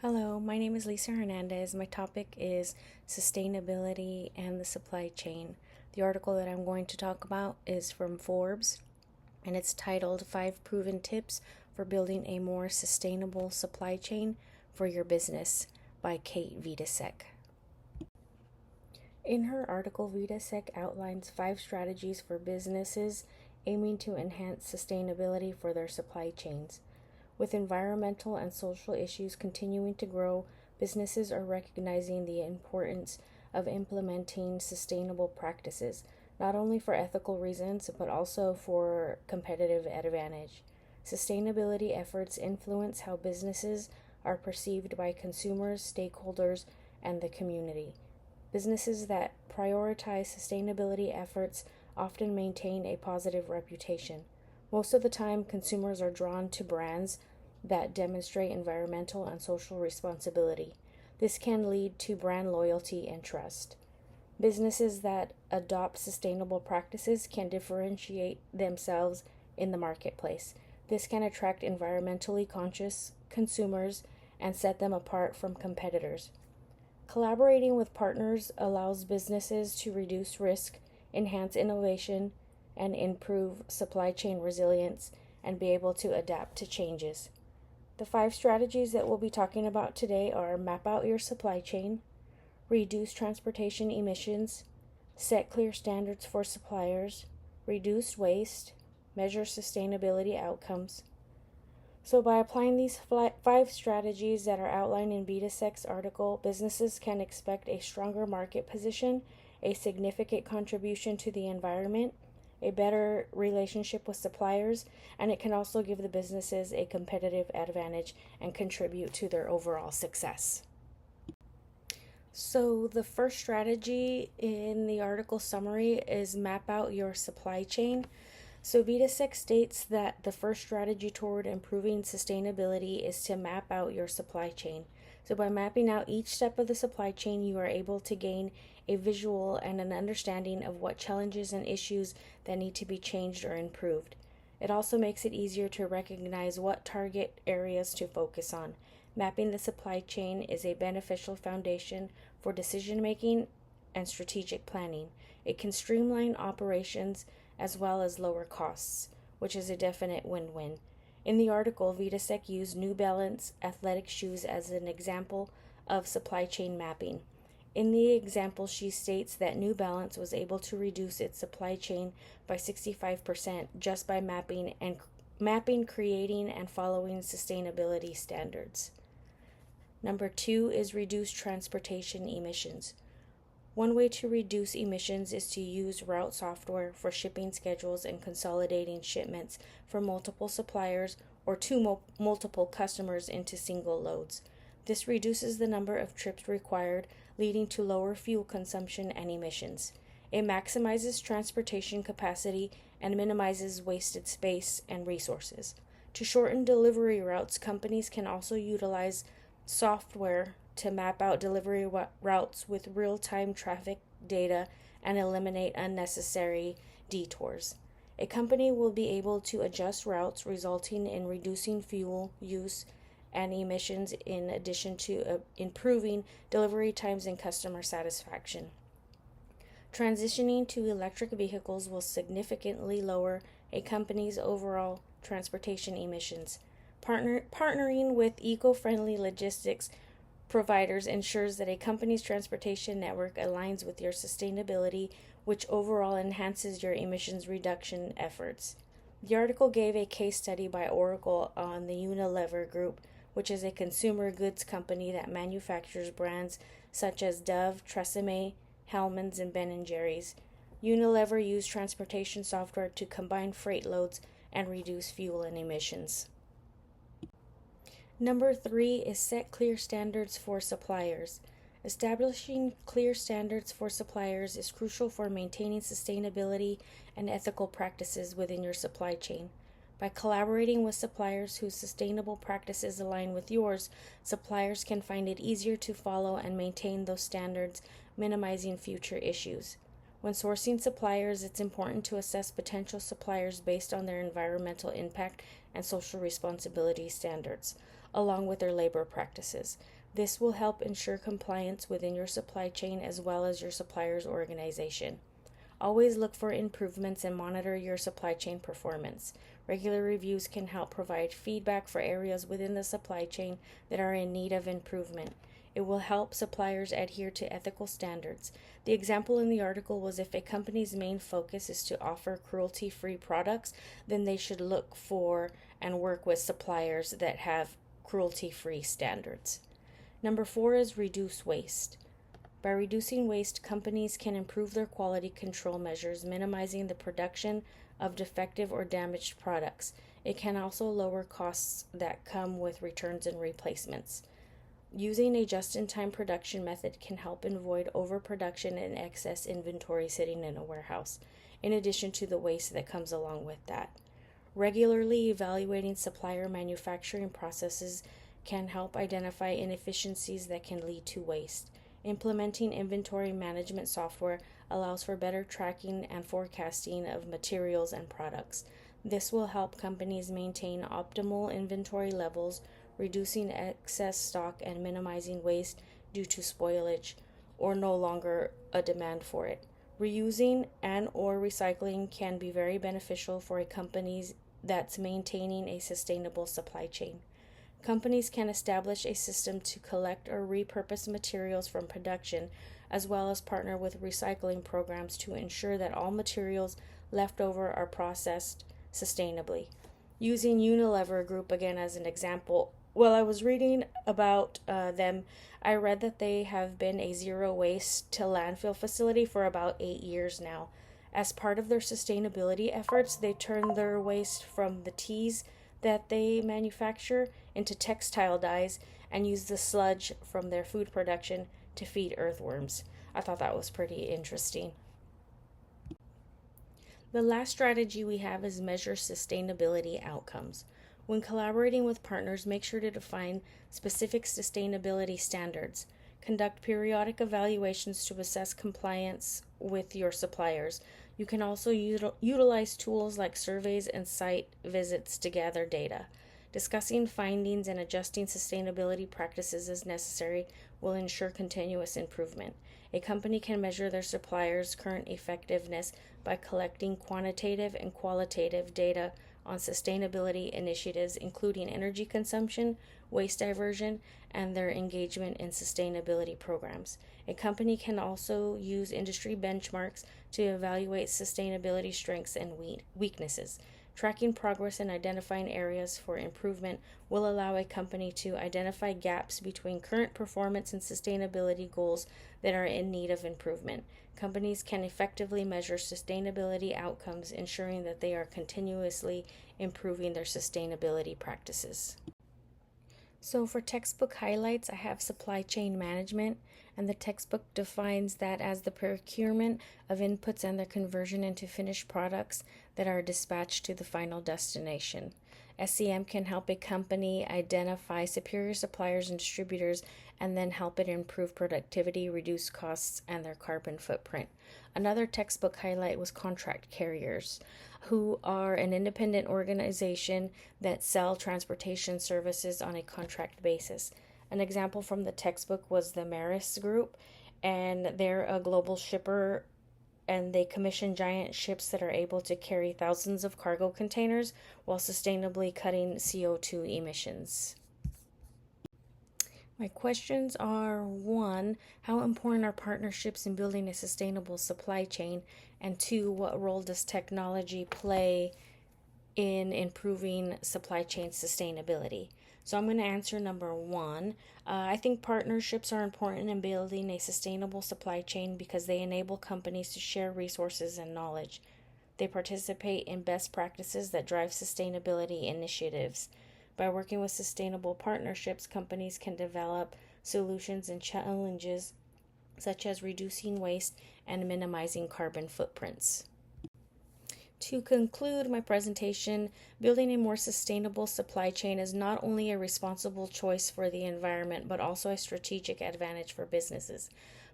Hello, my name is Lisa Hernandez. My topic is sustainability and the supply chain. The article that I'm going to talk about is from Forbes, and it's titled 5 Proven Tips for Building a More Sustainable Supply Chain for Your Business by Kate Vidasek. In her article, Vidasek outlines 5 strategies for businesses aiming to enhance sustainability for their supply chains. With environmental and social issues continuing to grow, businesses are recognizing the importance of implementing sustainable practices, not only for ethical reasons, but also for competitive advantage. Sustainability efforts influence how businesses are perceived by consumers, stakeholders, and the community. Businesses that prioritize sustainability efforts often maintain a positive reputation. Most of the time, consumers are drawn to brands that demonstrate environmental and social responsibility. This can lead to brand loyalty and trust. Businesses that adopt sustainable practices can differentiate themselves in the marketplace. This can attract environmentally conscious consumers and set them apart from competitors. Collaborating with partners allows businesses to reduce risk, enhance innovation, and improve supply chain resilience and be able to adapt to changes. The 5 strategies that we'll be talking about today are map out your supply chain, reduce transportation emissions, set clear standards for suppliers, reduce waste, measure sustainability outcomes. So by applying these 5 strategies that are outlined in Vidasek's article, businesses can expect a stronger market position, a significant contribution to the environment, a better relationship with suppliers, and it can also give the businesses a competitive advantage and contribute to their overall success. So the first strategy in the article summary is map out your supply chain. So Vidasek states that the first strategy toward improving sustainability is to map out your supply chain. So by mapping out each step of the supply chain, you are able to gain a visual and an understanding of what challenges and issues that need to be changed or improved. It also makes it easier to recognize what target areas to focus on. Mapping the supply chain is a beneficial foundation for decision making and strategic planning. It can streamline operations as well as lower costs, which is a definite win-win. In the article, Vidasek used New Balance athletic shoes as an example of supply chain mapping. In the example, she states that New Balance was able to reduce its supply chain by 65% just by mapping, creating, and following sustainability standards. Number 2 is reduce transportation emissions. One way to reduce emissions is to use route software for shipping schedules and consolidating shipments from multiple suppliers or to multiple customers into single loads. This reduces the number of trips required, leading to lower fuel consumption and emissions. It maximizes transportation capacity and minimizes wasted space and resources. To shorten delivery routes, companies can also utilize software to map out delivery routes with real-time traffic data and eliminate unnecessary detours. A company will be able to adjust routes, resulting in reducing fuel use and emissions in addition to improving delivery times and customer satisfaction. Transitioning to electric vehicles will significantly lower a company's overall transportation emissions. Partnering with eco-friendly logistics providers ensures that a company's transportation network aligns with your sustainability, which overall enhances your emissions reduction efforts. The article gave a case study by Oracle on the Unilever Group, which is a consumer goods company that manufactures brands such as Dove, Tresemme, Hellmann's, and Ben & Jerry's. Unilever used transportation software to combine freight loads and reduce fuel and emissions. Number 3 is set clear standards for suppliers. Establishing clear standards for suppliers is crucial for maintaining sustainability and ethical practices within your supply chain. By collaborating with suppliers whose sustainable practices align with yours, suppliers can find it easier to follow and maintain those standards, minimizing future issues. When sourcing suppliers, it's important to assess potential suppliers based on their environmental impact and social responsibility standards. along with their labor practices. This will help ensure compliance within your supply chain as well as your supplier's organization. Always look for improvements and monitor your supply chain performance. Regular reviews can help provide feedback for areas within the supply chain that are in need of improvement. It will help suppliers adhere to ethical standards. The example in the article was if a company's main focus is to offer cruelty-free products, then they should look for and work with suppliers that have cruelty-free standards. Number 4 is reduce waste. By reducing waste, companies can improve their quality control measures, minimizing the production of defective or damaged products. It can also lower costs that come with returns and replacements. Using a just-in-time production method can help avoid overproduction and excess inventory sitting in a warehouse, in addition to the waste that comes along with that. Regularly evaluating supplier manufacturing processes can help identify inefficiencies that can lead to waste. Implementing inventory management software allows for better tracking and forecasting of materials and products. This will help companies maintain optimal inventory levels, reducing excess stock and minimizing waste due to spoilage or no longer a demand for it. Reusing and or recycling can be very beneficial for a company that's maintaining a sustainable supply chain. Companies can establish a system to collect or repurpose materials from production, as well as partner with recycling programs to ensure that all materials left over are processed sustainably. Using Unilever Group again as an example, while I was reading about them, I read that they have been a zero waste to landfill facility for about 8 years now. As part of their sustainability efforts, they turn their waste from the teas that they manufacture into textile dyes and use the sludge from their food production to feed earthworms. I thought that was pretty interesting. The last strategy we have is measure sustainability outcomes. When collaborating with partners, make sure to define specific sustainability standards. Conduct periodic evaluations to assess compliance with your suppliers. You can also utilize tools like surveys and site visits to gather data. Discussing findings and adjusting sustainability practices as necessary will ensure continuous improvement. A company can measure their suppliers' current effectiveness by collecting quantitative and qualitative data on sustainability initiatives, including energy consumption, waste diversion, and their engagement in sustainability programs. A company can also use industry benchmarks to evaluate sustainability strengths and weaknesses. Tracking progress and identifying areas for improvement will allow a company to identify gaps between current performance and sustainability goals that are in need of improvement. Companies can effectively measure sustainability outcomes, ensuring that they are continuously improving their sustainability practices. So for textbook highlights, I have supply chain management, and the textbook defines that as the procurement of inputs and their conversion into finished products that are dispatched to the final destination. SCM can help a company identify superior suppliers and distributors and then help it improve productivity, reduce costs, and their carbon footprint. Another textbook highlight was contract carriers, who are an independent organization that sell transportation services on a contract basis. An example from the textbook was the Maris Group, and they're a global shipper, and they commission giant ships that are able to carry thousands of cargo containers while sustainably cutting CO2 emissions. My questions are: 1, how important are partnerships in building a sustainable supply chain? And 2, what role does technology play in improving supply chain sustainability? So I'm going to answer number 1. I think partnerships are important in building a sustainable supply chain because they enable companies to share resources and knowledge. They participate in best practices that drive sustainability initiatives. By working with sustainable partnerships, companies can develop solutions and challenges such as reducing waste and minimizing carbon footprints. To conclude my presentation, building a more sustainable supply chain is not only a responsible choice for the environment, but also a strategic advantage for businesses.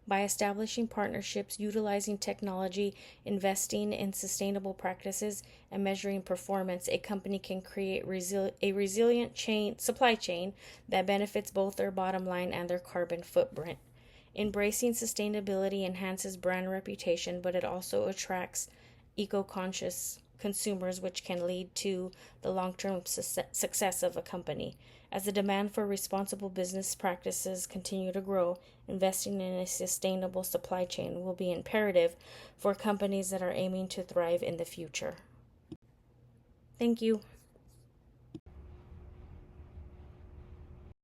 By establishing partnerships, utilizing technology, investing in sustainable practices, and measuring performance, a company can create a resilient supply chain that benefits both their bottom line and their carbon footprint. Embracing sustainability enhances brand reputation, but it also attracts eco-conscious consumers, which can lead to the long-term success of a company. As the demand for responsible business practices continue to grow, investing in a sustainable supply chain will be imperative for companies that are aiming to thrive in the future. Thank you.